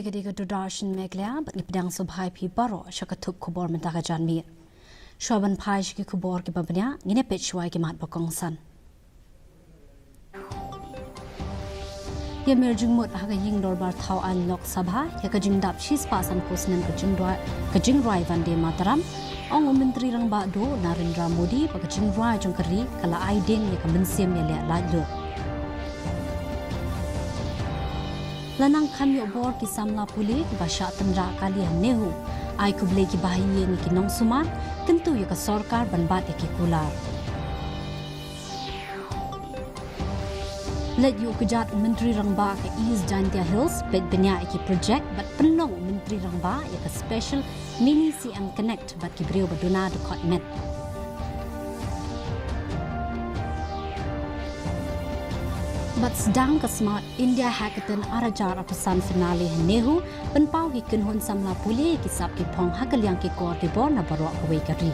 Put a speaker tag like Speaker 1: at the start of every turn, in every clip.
Speaker 1: Kadi Dudashin Meghalaya, but Nipdang Subhai P. Baro, Shakatup Kubor Mentakajan Mir. Shoban Paj ki Kubor ki Babanya, Ninepechwai ki Mat Bakong San. Yamir Jingmut Haga Ying Dorbar Tau An Lok Sabha, Yakajing Dap Shis Pasan Kusnan Kajing Rai Vande Mataram, Ong Menteri Rang Bakdo Narendra Modi, Bakajing Rai Jongkari, Kala Aidin Yakamansim Yale Ladlo. Lanang kami obor ki samla puli ki basha tendra kali nehu ai kuble ki bahiye ni ki nong suman tentu ya ka sarkar banbat ki kular let yu kejat menteri rangba ke East Jantia Hills pet benya ki project but penong menteri rangba ya ka special mini CM connect bat ki brio baduna de kotmet But sedang ke Smart India Hackathon arajar pesan finale nehu penpau ki kenhon samla puli ki sap ki phong hakal yang ki kor ki bor na barok away kari.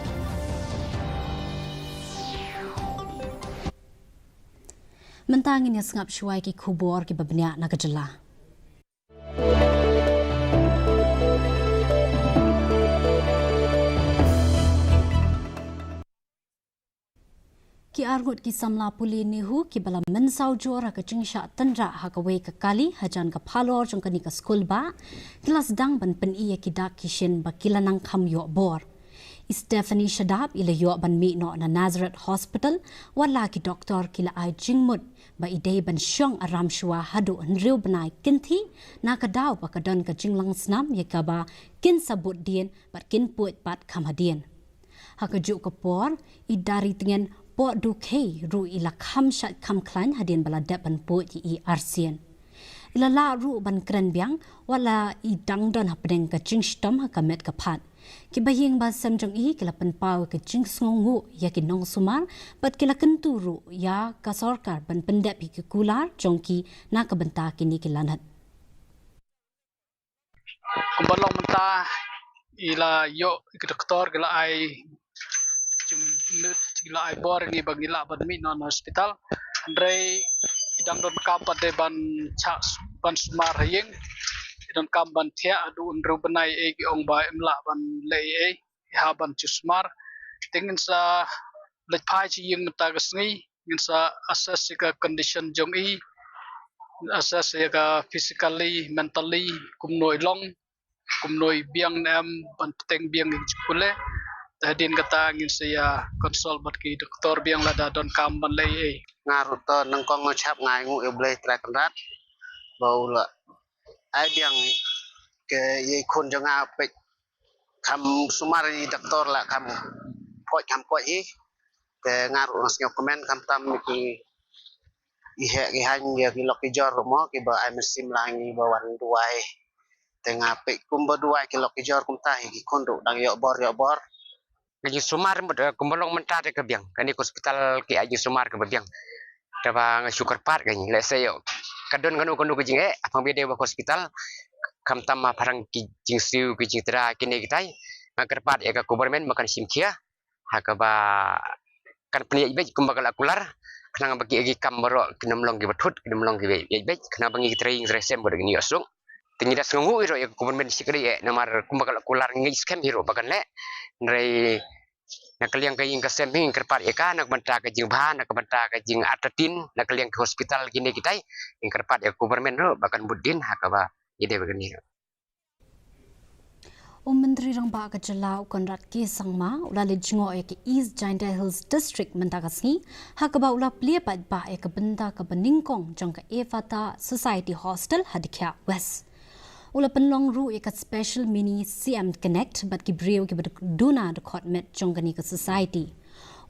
Speaker 1: Mentangin ya sengap syuai ki kubor ki babnya na kejela. Ki argut ki samla puli nehu ki bala mensau jora ka jingsha tandra hakawai ka kali hajan ka phalor jong kani ka skul ba kelas dang ban pen iya ki dak kishin ba kilanang kham yo bor Stephanie Shadab ila yo ban mi no na Nazareth Hospital wala ki doktor kila ai jingmut ba idei ban syong aram shwa hadu nriu banai kinthi na ka daw ba ka don ka jinglang snam ye ka ba kin sabut dien bat kin puit pat kham hadien hakaju ka por idari tingen po dukhe ru ila kham shat kham klan hadin bala depan po i arsian ila la ru ban kren biang wala I dang don hapdeng ka jing stom ha kamet ka phat ki baying ba samjong I kila pan pau ka jing sngongu ya ki nong sumar bat kila kentu ru ya ka sarkar ban pendep ki kular jongki na ka benta kini kilanat
Speaker 2: kumbalong menta ila yo ki doktor kila ai gila ai bor ni bagila badmi non hospital andrei idang don kampan de ban cha ban sumar yeng don kampan thia adu unru banai e ki ong ba emla ban lei e ha ban chusmar tingin sa lek phai chi yeng ta ga sngi ngin sa assess ka condition jong I assess ka physically mentally kumnoi long kumnoi biang nam ban teng biang chukule Tadin kata ngin saya konsol bat ki doktor biang lada don kam ban lei
Speaker 3: ngarut to nang kong ngachap ngai ngu e blai tra kanrat bau la ai biang ke ye khun janga pe kam sumari doktor la kam poi I ke ngarut ngasnyo komen kam tam ki ihe ki han ye ki lok ki jor mo ki ba ai mesim langi bawan duai tengah pe kum ba duai ki lok ki jor kum ta ki kondo dang yo bor Gaji sumar kumbalong mentah de kebiang kani hospital ki aji sumar ke bebiang taba syukur pat gani let's say yo kadon kanu ke jinge apang bede ba hospital kam tamma parang ki jingsiu ki jitra kini kitai maker pat ya ka government makan simkia hakaba kan pli ibe kumbakal akular kana bagi agi kam baro kinamlong ki batut kinamlong ki ibe kana bangi training resem bod ni asung tingidas ngungu iro ya government sikri namar kumbakal akular ngi scam hero bakan le nrai nakaliang kaying kasemping kerpat eka nak benta ka jing bahan nak benta ka jing atatin nakaliang ke hospital gini kitai ing kerpat ya government ro bahkan budin hakaba ide begini
Speaker 1: Menteri Rangba ka jela ukonrat ke sangma ulale jingo ya ke East Jantia Hills District mentakasni hakaba ula plepat ba ya ke benda ka beningkong jong ka Efata Society Hostel hadikya West Ula penlong ru ikat special mini CM Connect bat ki brio ki duna de kotmet jongani ka society.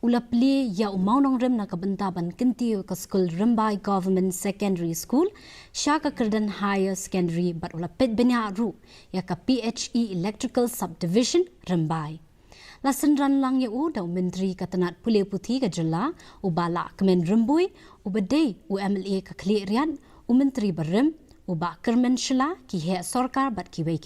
Speaker 1: Ula pli ya umaunong rem na kabenta ban kinti ka school Rimbai Government Secondary School, Shaka Kirdan Higher Secondary bat ula pet benya ru ya ka PHE Electrical Subdivision Rimbai. Lasan ran lang ya u daw menteri katanat pule puti ka jela ubala kemen Rimbui ubadei UMLA ka klirian u menteri berem Uba kermen shila ki he sarkar bat kiwei.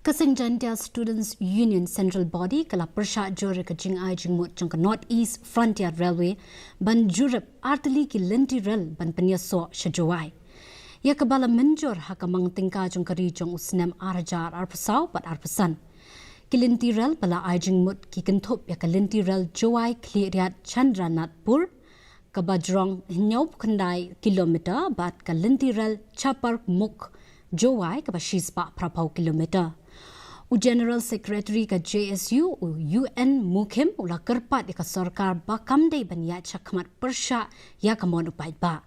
Speaker 1: Kasing Jantia Students Union Central Body kala persya jore ka jing ai jing mut jong ka North East Frontier Railway ban jurep arteli ki lenti rail ban penyaso shajowai. Ya kabala menjor hakamang tingka jong kari jong usnem arjar arpasau pat arpasan. Ki lenti rail bala ai jing mut ki kenthop ya ka lenti rail jowai kliat Chandranatpur kabajrong nyop khandai kilometer bat ka lenti rail chapar muk jowai kabashispa prapau kilometer. General Secretary ka JSU UN Mukim ula kerpat ka sarkar bakam dei banya chakmat persya ya kamon upai ba.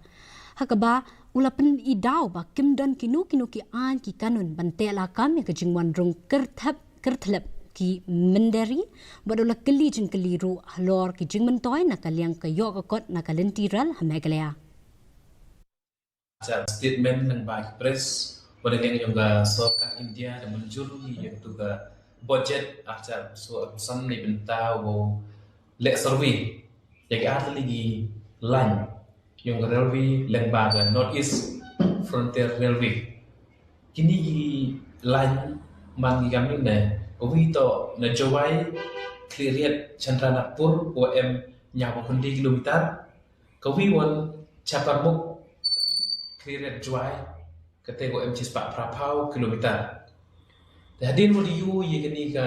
Speaker 1: Hakaba ula pen idau ba kimdon kinu ki an ki kanun bante lakam ya ka jingwan rung kerthlep ki menderi badula keli jing keliru halor ki jingmen toy na kaliang ka yo ka kot na kalentiral ha Meghalaya.
Speaker 4: Statement ng Baik Press pada yang juga sarkar India dan menjurui yang juga budget acar so san ni benta wo lek survey yang ada lagi line yang railway lembaga North East Frontier Railway kini line man kami ne owi to na jawai clear Chandranatpur OM nyawa hundi kilometer kawi won chaparmuk clear jawai kata ko MC Spak Prapau kilometer. Hadin mo diyu yekani ka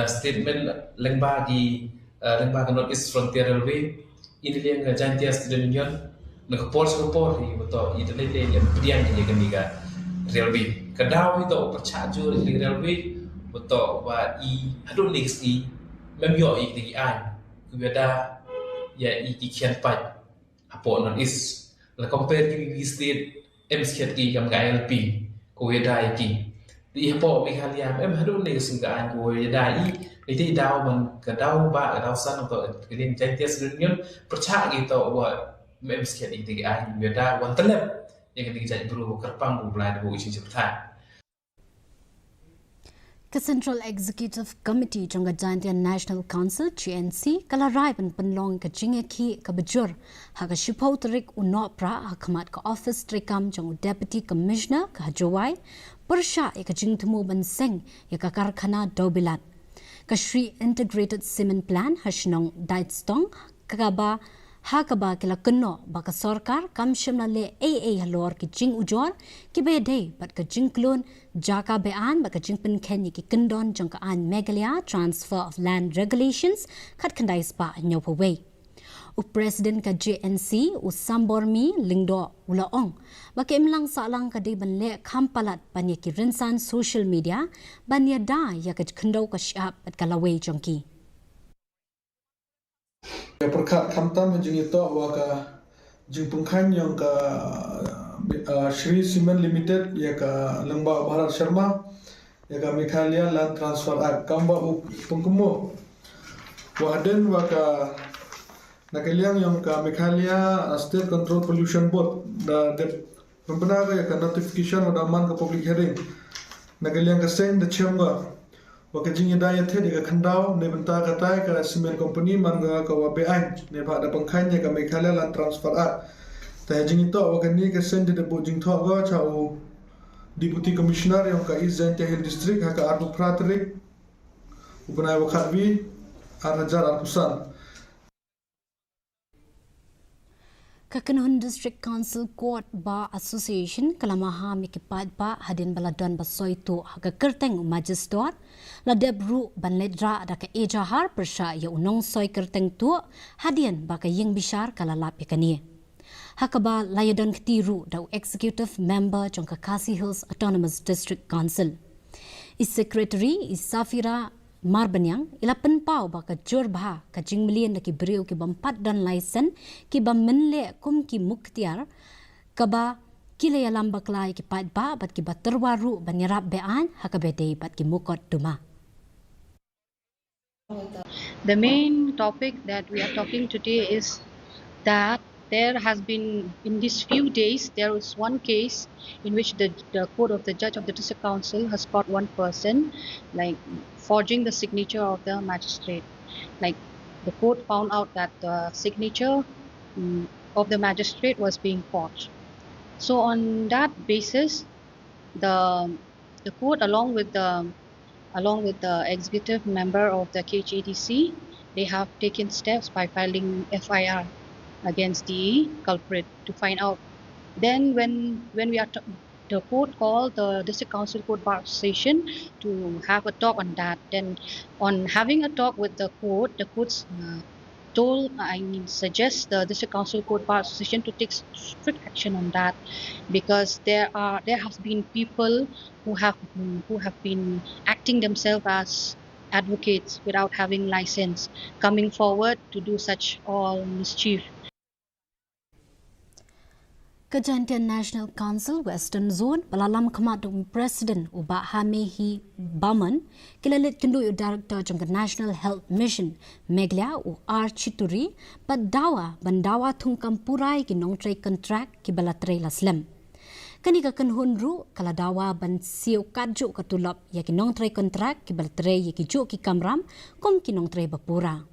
Speaker 4: statement lembaga North East Frontier Railway ini yang Jantia Student Union nakapor beto italete yang pediang yekani ka railway. Kadaw ito percaju di railway beto wa hadun next memyo di an kubeda ya kian pat apo North East la compare ki state MSKT kam KLP ko yedai ki di po Meghalaya hadun ni singgaan ko yedai iti daw man kadaw ba kadaw san to kini Jantia Student Union percaya gitu wa MSKT ti ai yeda wan telep yang kini jadi buru kerpang bu belai bu isi cepetan.
Speaker 1: Ke Central Executive Committee jangga Jantia National Council GNC kala rai ban penlong ke jingeki ke bejur haga shipau terik unopra hakmat ke office trikam jang Deputy Commissioner ke Hajawai persya ke jing temu ban seng ya ke karkhana Dobilat ke Shri Integrated Cement Plan hashnong Daitstong kagaba hakaba kila keno baka sarkar kam shimla le AA halor ki jing ujor ki bedei bat ka jing klon jaka bean baka jing pen ken ki kendon jang ka an Meghalaya Transfer of Land Regulations khat khandai spa nyopaway President ka JNC Usambormi Lingdo ulaong baka imlang salang ka de ban le khampalat panya ki rinsan social media banya da ya ka kendo ka shap at kalaway jangki
Speaker 5: perkat kamtam jeng itu waka jeng pengkan yang ke Shri Cement Limited ya ke Lembah Bharat Sharma ya ke Meghalaya Land Transfer Act kamba pengkemo waden waka nakaliang yang ke Meghalaya State Control Pollution Board da pembenar ya ke notification wada man ke public hearing nakaliang ke send the chamber waka jing daya the de khandau ne benta katai ka cement company manga ka wabean ne ba da pangkhanya ka Meghalaya Land Transfer Act ta jing to waka ni ka send de bo jing tho go chau deputy commissioner yang ka East Jantia Hill district ha ka ardu pratrik ubnai wakatwi arhajar arpusan
Speaker 1: Kakanahun District Council Court Bar Association kalamaha mikipat ba hadin baladon basoy to haga kerteng magistrate la debru banledra da ka ejahar persya ya unong soy kerteng tu hadin ba ka yeng bishar kalalap yakani hakaba layadon ktiru da executive member jong ka Khasi Hills Autonomous District Council secretary Safira Marbanyang ila penpau baka jorbha ka jingmlian ki breu ki bampat dan license ki bamenle kum ki muktiar kaba kila ya lambak lai ki pat ba bat ki baterwaru banyarap bean hakabede bat ki mukot duma.
Speaker 6: The main topic that we are talking today is that there has been, in these few days, there was one case in which the court of the judge of the district council has caught one person like forging the signature of the magistrate. Like the court found out that the signature of the magistrate was being forged. So on that basis, the the court, along with the executive member of the KHADC, they have taken steps by filing FIR against the culprit to find out. Then when we are the court called the district council court bar session to have a talk on that. Then on having a talk with the courts suggest the district council court bar association to take strict action on that, because there have been people who have been acting themselves as advocates without having license, coming forward to do such all mischief.
Speaker 1: Kejantian National Council Western Zone balalam kemadung Presiden Ubah Hamehi Baman kilalit kendui Director jangka National Health Mission MEGHALAYA u R Chituri bandawa tungkam purai ki nongtrai kontrak ki balatrai laslam. Kani ka kenhunru kala dawa ban siu kadju katulap ya ki nongtrai kontrak ki balatrai ya ki juk ki kamram kom ki nongtrai bapura.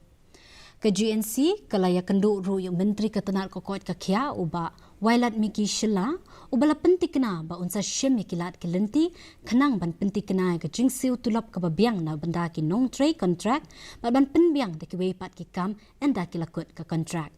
Speaker 1: Ke GNC kalaya kenduk ru yang Menteri Ketenaga Kokot Kakia uba wailat miki shila ubala pentik kena ba unsa shem kilat kelenti kenang ban pentik kena ke jingsiu tulap ke babiang na benda ki nong tray contract ban penbiang de ki wei pat ki kam enda ki lakut ke contract.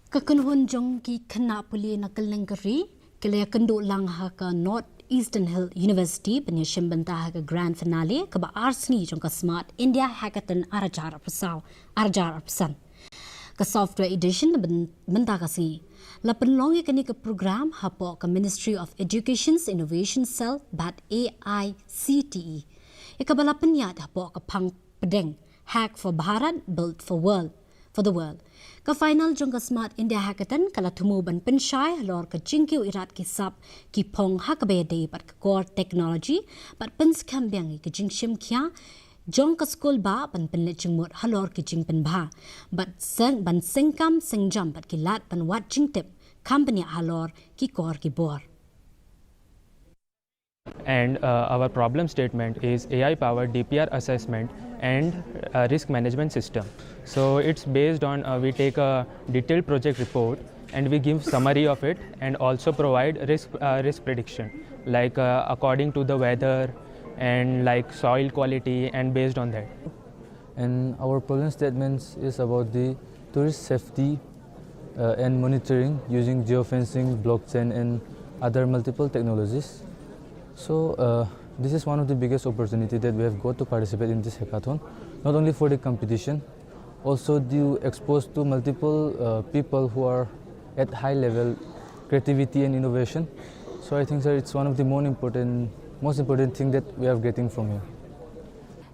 Speaker 1: Kekenhun jong ki kena puli nakal nenggeri kelaya kenduk lang ha ke North Eastern Hill University penyeshim bentah ke grand finale ke ba arsni jong ke Smart India Hackathon arajar persan ke software edition bentah kasi la penlongi kini ke program hapo ke Ministry of Education's Innovation Cell bat AICTE ke bala penyat hapo ke pang pedeng hack for Bharat built for the world. Ka final jong ka Smart India Hackathon kala tumu ban pensyai lor ka jingkiu irat ki sap ki pong hakabede bat ka core technology bat penskambiang ki jingshim kya jong ka school ba ban penlet jingmut halor ki jing pen ba bat ban sengkam sengjam bat ki lat ban wat jingtip company halor ki core ki bor.
Speaker 7: And our problem statement is AI-powered DPR assessment and risk management system. So it's based on we take a detailed project report and we give summary of it and also provide risk prediction like according to the weather and like soil quality and based on that.
Speaker 8: And our problem statements is about the tourist safety and monitoring using geofencing, blockchain and other multiple technologies. So this is one of the biggest opportunity that we have got to participate in this hackathon, not only for the competition, also to expose to multiple people who are at high level creativity and innovation. So I think that it's one of the most important thing that we are getting from here.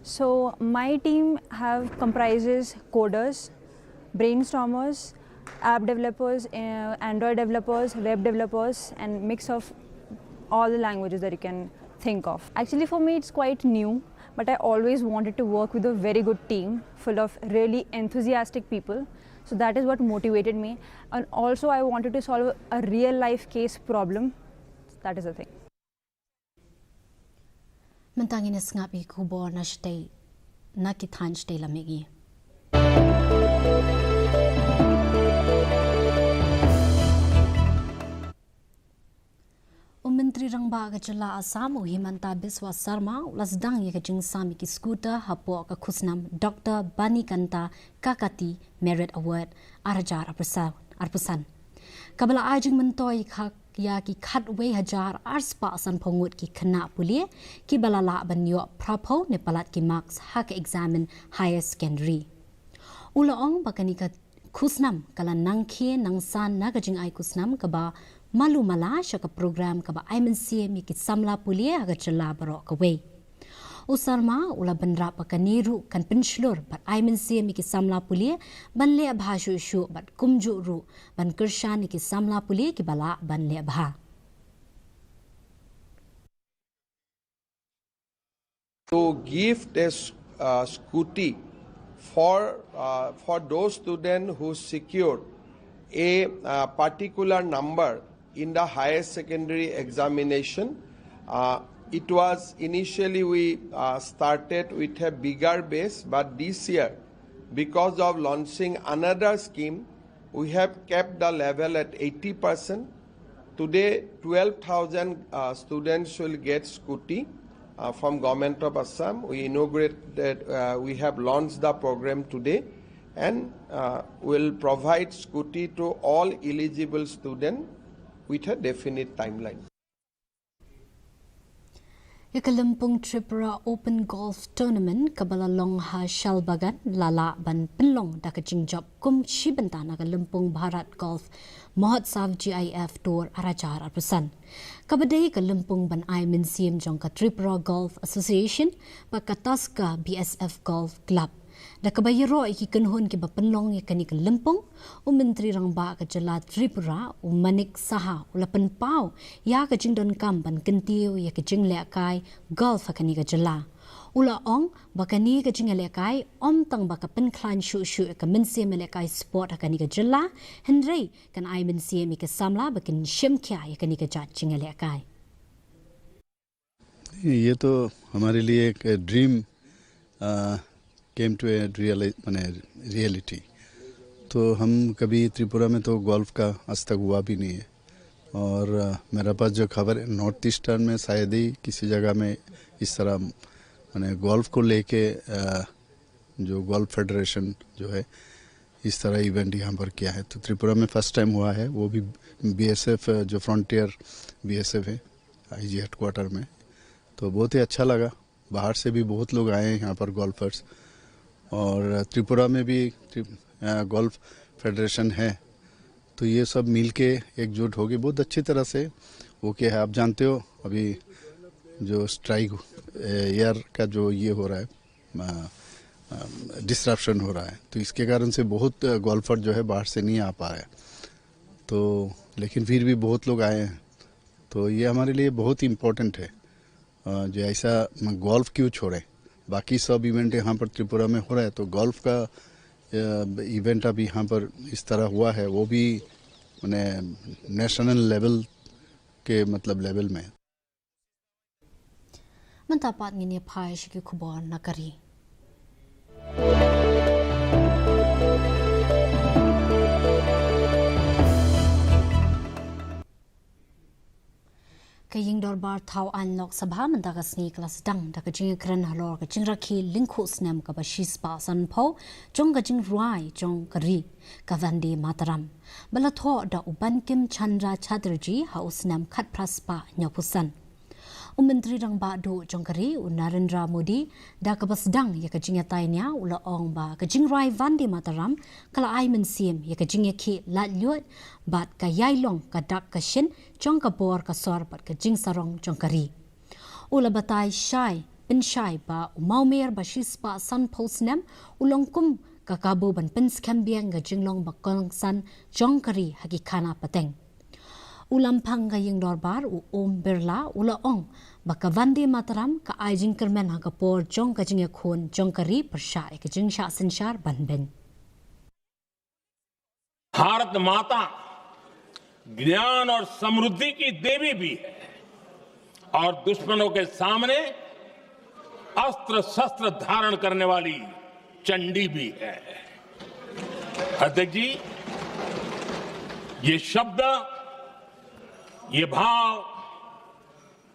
Speaker 9: So my team comprises coders, brainstormers, app developers, Android developers, web developers, and mix of all the languages that you can think of. Actually for me it's quite new, but I always wanted to work with a very good team full of really enthusiastic people. So that is what motivated me, and also I wanted to solve a real life case problem. That is the thing.
Speaker 1: Mentangin ngapi kubor na stay na kitan stay lamigi. Menteri Rangba Kejala Assam Himanta Biswa Sarma ulas dang ye kejing sami ki skuter hapo ka khusnam Dr. Bani Kanta Kakati Merit Award arajar arpusan. Kabala ajing mentoi khak ya ki khatwe hajar arspa san pongut ki khana pulie ki balala banyo prapo ne palat ki marks hak examine higher secondary. Ulaong bakani ka khusnam kala nangkhe nangsan na kejing ai khusnam kaba malu mala syaka program kaba IMNC mi ki samla pulie aga cela barok kawe. Usarma ula benra pakaniru kan penslur bat IMNC mi ki samla pulie ban le bhashu shu bat kumju ru ban kershan ki samla pulie ki bala ban le bha.
Speaker 10: To give this scooty for those students who secured a particular number in the higher secondary examination. It was initially we started with a bigger base, but this year because of launching another scheme, we have kept the level at 80%. Today, 12,000 students will get scooty from Government of Assam. We inaugurated, we have launched the program today, and will provide scooty to all eligible students with a definite timeline.
Speaker 1: Ikalampung Tripura Open Golf Tournament kabala long ha shalbagan lala ban penlong dakajing job kum shibanta nagalampung Bharat Golf Mahotsav GIF Tour arajar apusan. Kabadai kalampung ban I Minsiam jongka Tripura Golf Association pakataska BSF Golf Club. Dakabayaro ikikanhon ki bapenlong yakani kalampung Menteri Rangba ka Jala Tripura Manik Saha ulapan pau ya ka jingdon kam ban kentiu ya ka jing lekai golf hakani ka Jala ula ong bakani ka jing lekai tang baka pen klan shu ka mensie lekai sport hakani ka Jala Henry kan ai mensie mi ka samla bakin shimkya yakani ka jing lekai.
Speaker 11: ये तो हमारे लिए एक dream came to a reality. तो हम कभी त्रिपुरा में तो गोल्फ का आज तक हुआ भी नहीं है, और मेरे पास जो खबर है नॉर्थ ईस्टर्न में शायद ही किसी जगह में इस तरह गोल्फ को लेके जो गोल्फ फेडरेशन जो है इस तरह इवेंट यहाँ पर किया है, तो त्रिपुरा में फर्स्ट टाइम हुआ है, वो भी BSF जो फ्रंटियर BSF है IG हेडक्वार्टर में, तो बहुत ही अच्छा लगा। बाहर से भी बहुत लोग आए हैं यहाँ पर गोल्फर्स, और त्रिपुरा में भी गोल्फ फेडरेशन है, तो ये सब मिलके एकजुट होगी बहुत अच्छी तरह से वो क्या है। आप जानते हो अभी जो स्ट्राइक एयर का जो ये हो रहा है डिस्ट्रप्शन हो रहा है, तो इसके कारण से बहुत गोल्फर जो है बाहर से नहीं आ पा रहे हैं, तो लेकिन फिर भी बहुत लोग आए हैं, तो ये हमारे लिए बहुत इम्पोर्टेंट है। जो ऐसा गोल्फ क्यों छोड़े, बाकी सब इवेंट यहाँ पर त्रिपुरा में हो रहा है, तो गोल्फ का इवेंट अभी यहाँ पर इस तरह हुआ है, वो भी नेशनल लेवल के लेवल में।
Speaker 1: Mentapat ngini pai shiki kubon nakari. Kaying dorbar tau an lok sabha mendagasni kelas dang da kajing kren halor kajing rakhi lingku snem ka bashis pa san po jong kajing ruai jong kari ka Vande Mataram bala tho da uban Kim Chandra Chatterjee ha usnem khat praspa nyapusan Menteri Rangba do jongkari Narendra Modi da kabasdang ya kajing yatainya ula ong ba kajing rai Vande Mataram kala ai mensim ya kajing ki lat lyot bat ka yailong ka dak ka shin jong ka bor ka sor bat kajing sarong jongkari ula batai shai bin shai ba umaumer ba shispa san posnem ulong kum ka kabo ban pen skambiang ga jinglong ba kong san jongkari hakikana pateng Ulampang kaying dorbar Om Birla ula ong baka Vande Mataram ka ajing kermen hagapor jong kajing yakun jong kari persha kajing sha senshar banben.
Speaker 12: Bharat माता ज्ञान और समृद्धि की देवी भी है और दुश्मनों के सामने अस्त्र शस्त्र धारण करने वाली चंडी भी है। अध्यक्ष जी, ये शब्द, ये भाव,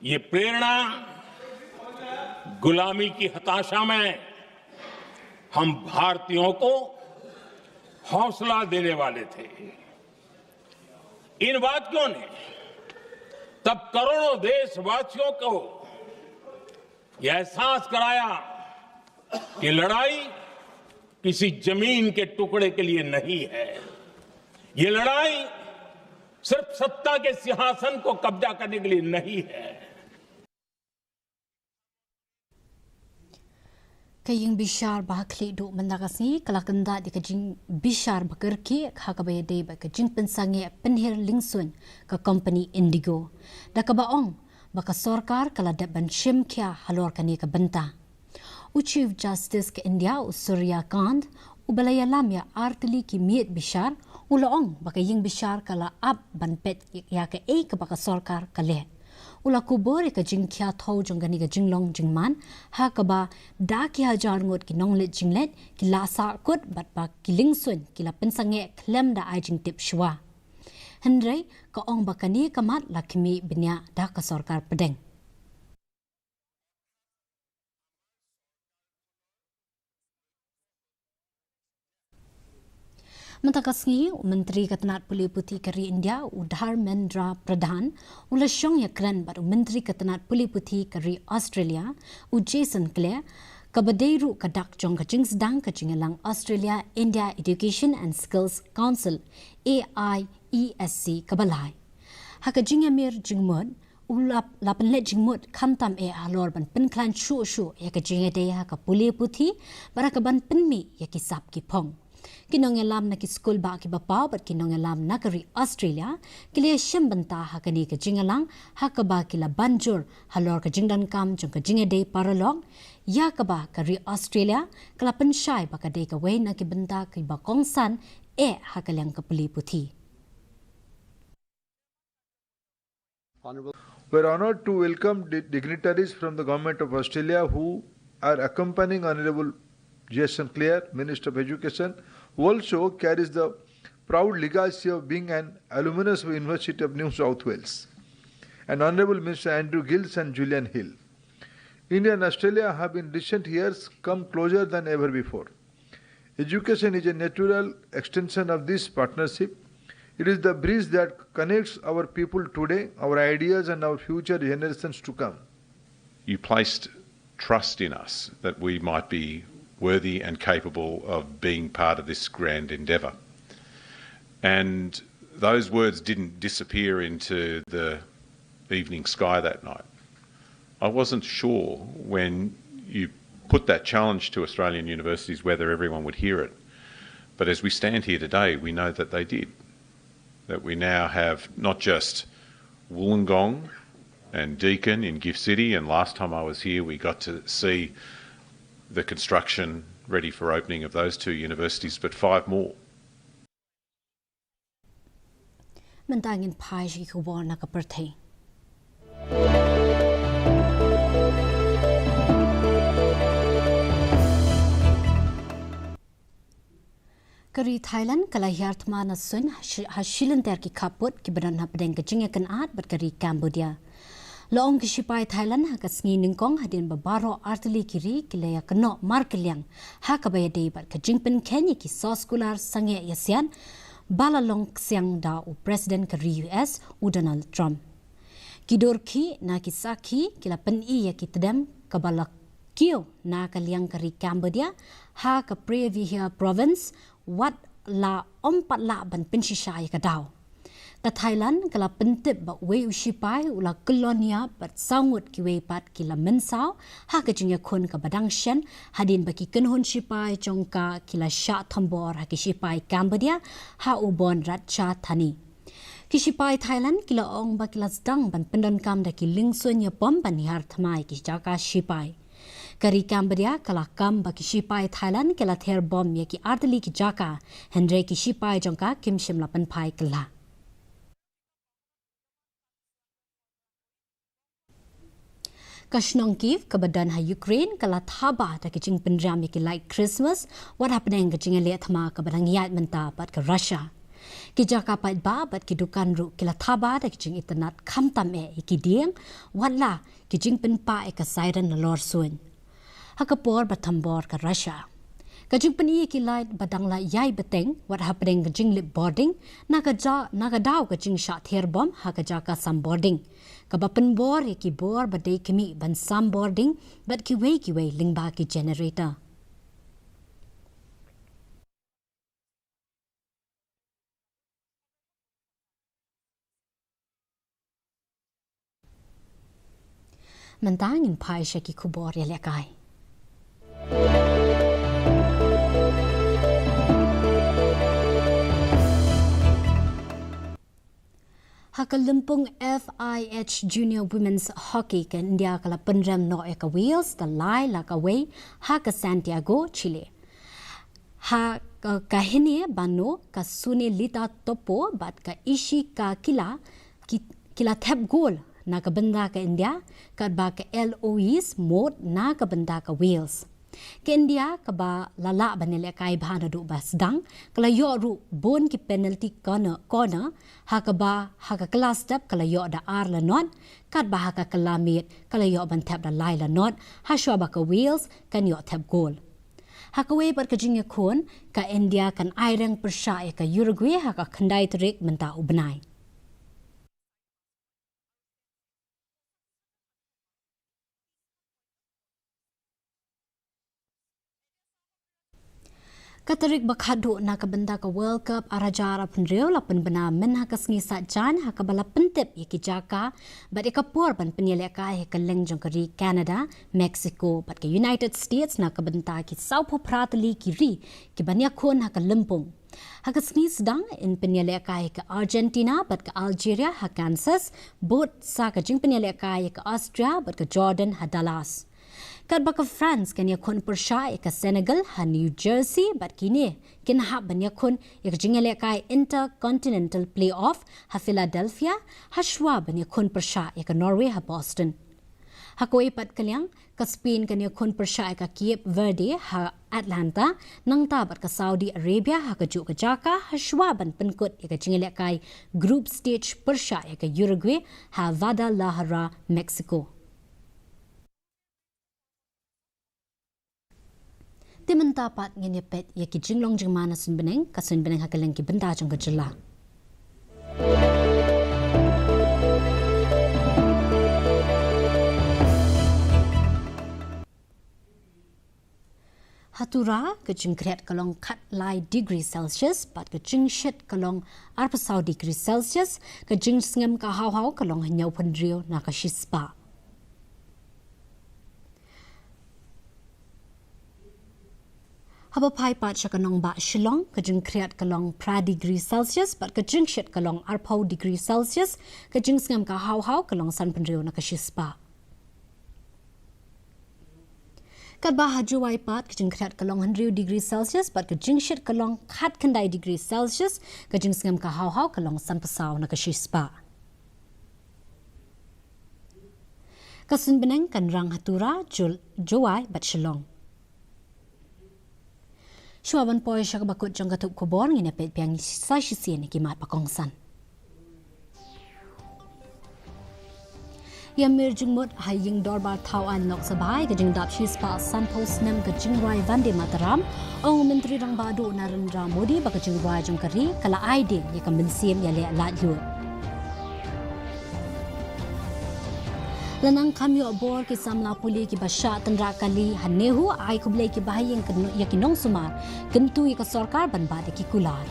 Speaker 12: ये प्रेरणा गुलामी की हताशा में हम भारतीयों को हौसला देने वाले थे। इन वाक्यों ने तब करोड़ों देशवासियों को यह एहसास कराया कि लड़ाई किसी जमीन के टुकड़े के लिए नहीं है। ये लड़ाई सिर्फ सत्ता के सिंहासन को कब्जा करने के लिए नहीं है।
Speaker 1: Kaying bishar bahakli do mandagasi kalakanda di kajing bishar bakerki hakabaya day ba kajing pensange penhir lingsun ka company Indigo. Da kabaong baka sorkar kaladat ban shim kya halor kani ka benta. Chief Justice ka India Surya Kant ubalaya lamya artili ki miet bishar ulaong baka ying bishar kala ab ban pet ya ka ka baka sorkar kale. ula kubor ka jing kya thau jong gani ka jing long jing man ha ka ba da ki hajar ngot ki nong let jing let ki la sa kot bat ba ki ling sun ki la pen sange klem da ai jing tip shwa Henry ka ong bakani kamat lakimi binya da ka sarkar pedeng Mentakasngi Menteri Ketenat Pulih Putih Kari India Udharmendra Pradhan ulasyong yakran baru Menteri Ketenat Pulih Putih Kari Australia Jason Clare kabadairu kadak jong kajing sedang kajingelang Australia India Education and Skills Council AIESC kabalai hakajing amir jingmod ulap lapan let jingmod kamtam alor ban penklan shu yakajing ade hakapulih putih barakaban penmi yakisap kipong Kinong alam na ki school ba ki bapa bat kinong alam na kari Australia kile syembenta hakani ka jingalang hakaba kila banjur halor ka jingdan kam jong ka jingade paralog ya kaba kari Australia kala pensyai bakade ka we na ki benta ki bakongsan hakalang ka pulih putih
Speaker 13: We're honored to welcome dignitaries from the Government of Australia who are accompanying Honorable Jason Clare, Minister of Education, who also carries the proud legacy of being an alumnus of the University of New South Wales, and Honorable Mr. Andrew Gills and Julian Hill. India and Australia have in recent years come closer than ever before. Education is a natural extension of this partnership. It is the bridge that connects our people today, our ideas and our future generations to come.
Speaker 14: You placed trust in us that we might be worthy and capable of being part of this grand endeavour. And those words didn't disappear into the evening sky that night. I wasn't sure when you put that challenge to Australian universities whether everyone would hear it. But as we stand here today, we know that they did. That we now have not just Wollongong and Deakin in Gift City, and last time I was here we got to see the construction ready for opening of those two universities, but 5 more.
Speaker 1: Mentangin pai shi kubor na kaperthe. Kari Thailand kala yartma na sun hashilin ter ki kaput ki badan hapdeng kejingya kan at bat kari Cambodia. Loong kisipai Thailand hakasngi ningkong hadin babaro artili kiri kilaya keno markeliang hakabaya dei bat kejingpen Kenya ki soskular sange yasian balalong siang da u President kari US u Donald Trump. Kidorki na kisaki kila pen iya ki tedem kabalak kio na kaliang kari Cambodia ha ka Previhia province wat la ompat la ban pensisai ka daw. Ka Thailand kala pentip ba we usipai ula kolonia bat sangut ki we pat kila mensau ha ka jingya khon ka badang shen hadin ba ki kenhon sipai chongka kila sha thambor ha ki sipai Cambodia ha ubon rat cha thani. Kisipai Thailand kila ong ba kila sedang ban pendon kam da ki lingsunya pom ban har thamai ki jaka sipai. Kari Cambodia kala kam ba ki sipai Thailand kila ther bom ye ki ardli ki jaka Henry ki sipai jongka kim shim lapan pai kala. Kashnongkiv kabadan ha Ukraine kala thaba ta kijing penjam ki like Christmas what happening kijing le thama kabadang yat menta pat ka Russia ki jaka pat ba bat ki dukan ru kila thaba ta kijing internet khamtam ki dieng wala kijing penpa ka siren lor sun hakapor bathambor ka Russia kajing pen ki light badang la yai beteng what happening kijing lip boarding nagadaw kijing sha ther bom ha ka jaka sam boarding kabapan bor ki bor badai kimi ban sam boarding but ki way lingba ki generator mentangin pai ki kubor ya lekai Hakalimpung FIH Junior Women's Hockey ke India kala penram no eka wheels the lai la ka way ha ka Santiago Chile ha kahini bano ka sune lita topo bat ka ishi ka kila thap goal na ka benda ka India kat ba ka LOEs mod na ka benda ka Wales. Ke India ka ba lala banele kai bhana du ba sedang kala yo ru bon ki penalty corner ha ka ba ha ka class step kala yo da ar la not kat ba ha ka kalamit kala yo ban tap da lai la not ha shwa ba ka Wales kan yo tap goal. Ha ka we bar ka jing kon ka India kan ai rang persha ka Uruguay ha ka khandai trek menta ubnai. Katarik bakhadu na kabenda ka World Cup arajara penreu la penbena men ha kasngi sajan ha kabala pentep yaki jaka bat ekapor ban penyeleka he kaleng jongkari Canada, Mexico bat ke United States na kabenta ki saupo pratali kiri ki banya kon ha kalempung. Ha kasngi sedang in penyeleka he ke Argentina bat ke Algeria ha Kansas bot sa ka jing penyeleka he ke Austria bat ke Jordan ha Dallas. Kat baka France kan yakun persya ka Senegal ha New Jersey bat kini kin ha ban yakun yak jingale kai Intercontinental Playoff ha Philadelphia ha shwa ban yakun persya ka Norway ha Boston. Ha koi pat kalyang ka Spain kan yakun persya ka Cape Verde ha Atlanta nang ta bat ka Saudi Arabia ha ka Jakarta ha shwa ban penkut yak jingale kai group stage persya ka Uruguay ha Guadalajara Mexico. Timan tapat ngini pet yaki jinglong jingmana sunbeneng ka sunbeneng hakalang ki benda jong kajela. Hatura ke jingkret kalong kat lai degree Celsius bat ke jingshet kalong arpasau degree Celsius ke jing sngem ka hau kalong hanyau pendrio na ka shispa. Haba pai pat shakanong ba Shillong ka jing kreat kalong pra degree Celsius bat ka jing shet kalong arpau degree Celsius ka jing sngam ka hau kalong san penrio na ka shispa. Kat ba hajuwai pat ka jing kreat kalong 100 degree Celsius bat ka jing shet kalong khat kandai degree Celsius ka jing sngam ka hau kalong san pasau na ka shispa. Kasun beneng kan rang hatura juwai bat Shillong. Shuaban poy syak bakut jong katuk kubor ngine pet piang sa shisien ki mat pakongsan. Yamir jungmut haying dorbar tauan lok sabai ke jing dap shispa san post nem ke jing rai Vande Mataram ong menteri rang badu Narendra Modi ba ke jing rai jong kari kala aide ye kam bensiem ya le lat yu. Lanang kami obor ki samla puli ki basha tendra kali hanehu ai kublai ki bahayeng yakinong sumar gentu ka sarkar ban bade ki kular.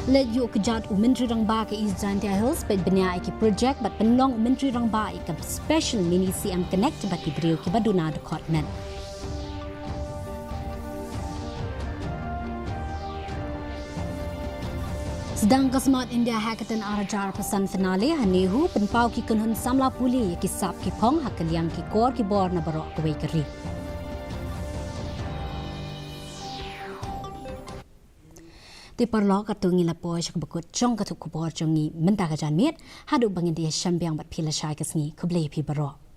Speaker 1: Let yu kejat menteri rang ba ke East Jantia Hills pet benya ki project bat penlong menteri rang ba ka special mini CM connect bat ki brio ki baduna de kotmen. Sedang Kasmat India Hackathon Arajar pesan finale hanehu penpau ki kunhun samla puli ki sap ki pong hakaliang ki kor ki bor na barok kawai keri. Ti parlo katungi la poy syak bakut jong katuk kubor jongi menta ka janmit hadu bangin dia syambiang bat pila syai kasngi kublai pi barok.